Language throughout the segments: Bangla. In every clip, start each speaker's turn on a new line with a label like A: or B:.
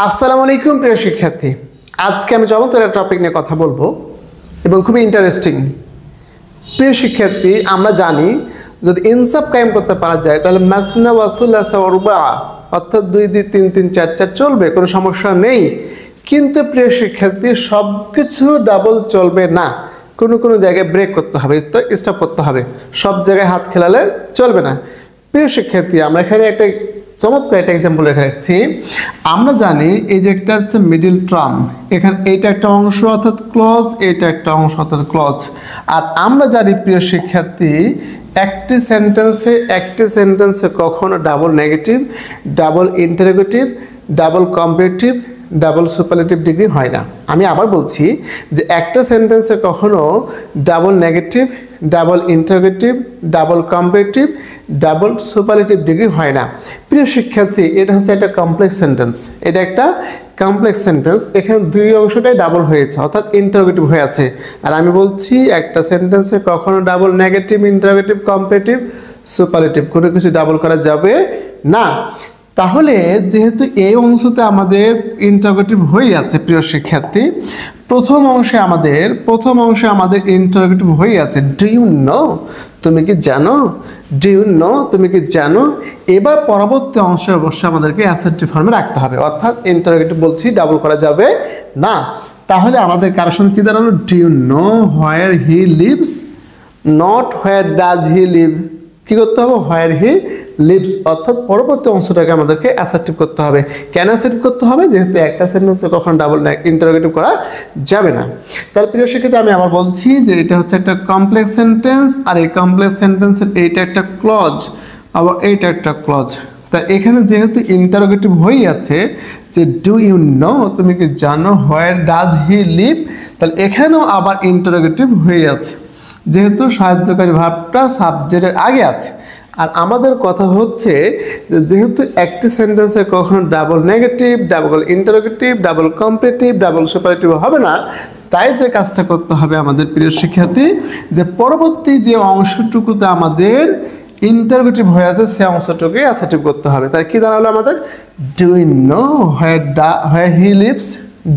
A: আসসালামু আলাইকুম প্রিয় শিক্ষার্থী, আজকে আমি চমৎকার একটা টপিক নিয়ে কথা বলবো এবং খুবই ইন্টারেস্টিং। প্রিয় শিক্ষার্থী, আমরা জানি যদি ইনসাফ কায়েম করতে পারা যায় তাহলে মাসনা ওয়া সুলাসা ওয়া রুবা অর্থাৎ 2 2 3 3 4 4 চলবে, কোনো সমস্যা নেই। কিন্তু প্রিয় শিক্ষার্থী, সব কিছু ডাবল চলবে না, কোনো কোনো জায়গায় ব্রেক করতে হবে, তো স্টপ করতে হবে, সব জায়গায় হাত খেলালে চলবে না। প্রিয় শিক্ষার্থী, আমরা এখানে একটা চমৎকার একটা এক্সাম্পল রেখে রাখছি। আমরা জানি এই যে একটা হচ্ছে মিডিল টার্ম, এখানে এইটা একটা অংশ অর্থাৎ ক্লজ, এইটা একটা অংশ অর্থাৎ ক্লজ। আর আমরা জানি প্রিয় শিক্ষার্থী, একটি সেন্টেন্সে কখনো double negative, double interrogative, double comparative, double superlative degree হয় না। আমি আবার বলছি যে একটা সেন্টেন্সে কখনো double negative, double interrogative, double comparative, double superlative degree হয় না। প্রিয় শিক্ষার্থী, এটা হচ্ছে একটা কমপ্লেক্স সেন্টেন্স, এটা একটা কমপ্লেক্স সেন্টেন্স, এখানে দুই অংশটাই ডাবল হয়েছে অর্থাৎ ইন্টারোগেটিভ হয়ে আছে। আর আমি বলছি একটা সেন্টেন্সে কখনো double negative, interrogative, comparative, superlative কোনো কিছু ডাবল করা যাবে না। তাহলে যেহেতু এই অংশতে আমাদের ইন্টারোগেটিভ হয়ে আছে প্রিয় শিক্ষার্থী, প্রথম অংশে আমাদের ইন্টারোগেটিভ হয়ে আছে। ডু ইউ নো, তুমি কি জানো? ডু ইউ নো, তুমি কি জানো? এবার পরবর্তী অংশে অবশ্যই আমাদেরকে অ্যাসার্টিভ ফর্মে রাখতে হবে, অর্থাৎ ইন্টারোগেটিভ বলছি, ডাবল করা যাবে না। তাহলে আমাদের কারেকশন কি দাঁড়ালো? Do you know where he lives, not where does he live. কি করতে হবে? হোয়ার হি লিভস, অর্থাৎ পরবর্তী অংশটাকে আমাদেরকে অ্যাসার্টিভ করতে হবে। কেন অ্যাসার্টিভ করতে হবে? যেহেতু একটা সেন্টেন্সে কখনো ডাবল ইন্টারোগেটিভ করা যাবে না। তাহলে প্রিয় শিক্ষার্থী, আমি আবার বলছি যে এটা হচ্ছে একটা কমপ্লেক্স সেন্টেন্স, আর এই কমপ্লেক্স সেন্টেন্সের এইটা একটা ক্লজ, আবার এইটা একটা ক্লজ। তা এখানে যেহেতু ইন্টারোগেটিভ হয়ে আছে যে ডু ইউ নো, তুমি কি জানো? হোয়ার ডাজ হি লিভ, তাহলে এখানেও আবার ইন্টারোগেটিভ হয়ে আছে যেহেতু সাহায্যকারী ভার্বটা সাবজেক্টের আগে আছে। আর আমাদের কথা হচ্ছে যেহেতু একটি সেন্টেন্সে কখনো double negative, double interrogative, double comparative, double superlative হবে না, তাই যে কাজটা করতে হবে আমাদের প্রিয় শিক্ষার্থী, যে পরবর্তী যে অংশটুকুতে আমাদের ইন্টারোগেটিভ হয়ে আছে সে অংশটুকুকে অ্যাসার্টিভ করতে হবে। তাই কি দাঁড়ালো আমাদের? Do you know where he lives,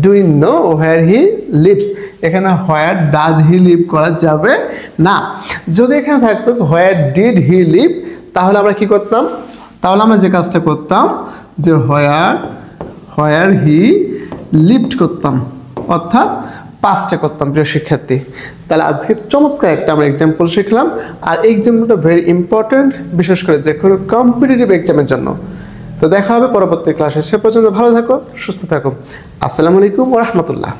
A: do you know where he lives. এখানে হোয়ার ডাজ হি লিভ করা যাবে না। যদি এখানে থাকতো হোয়ার ডিড হি লিভ, তাহলে আমরা কি করতাম? তাহলে আমরা যে কাজটা করতাম যে হোয়ার হি লিভড করতাম, অর্থাৎ পাঁচটা করতাম প্রিয় শিক্ষার্থী। তাহলে আজকে চমৎকার একটা আমরা এক্সাম্পল শিখলাম, আর এই এক্সাম্পলটা ভেরি ইম্পর্টেন্ট, বিশেষ করে যে কোনো কম্পিটিটিভ এক্সামের জন্য। তো দেখা হবে পরবর্তী ক্লাসে, সে পর্যন্ত ভালো থাকো, সুস্থ থাকো। আসসালামু আলাইকুম ওয়া রাহমাতুল্লাহ।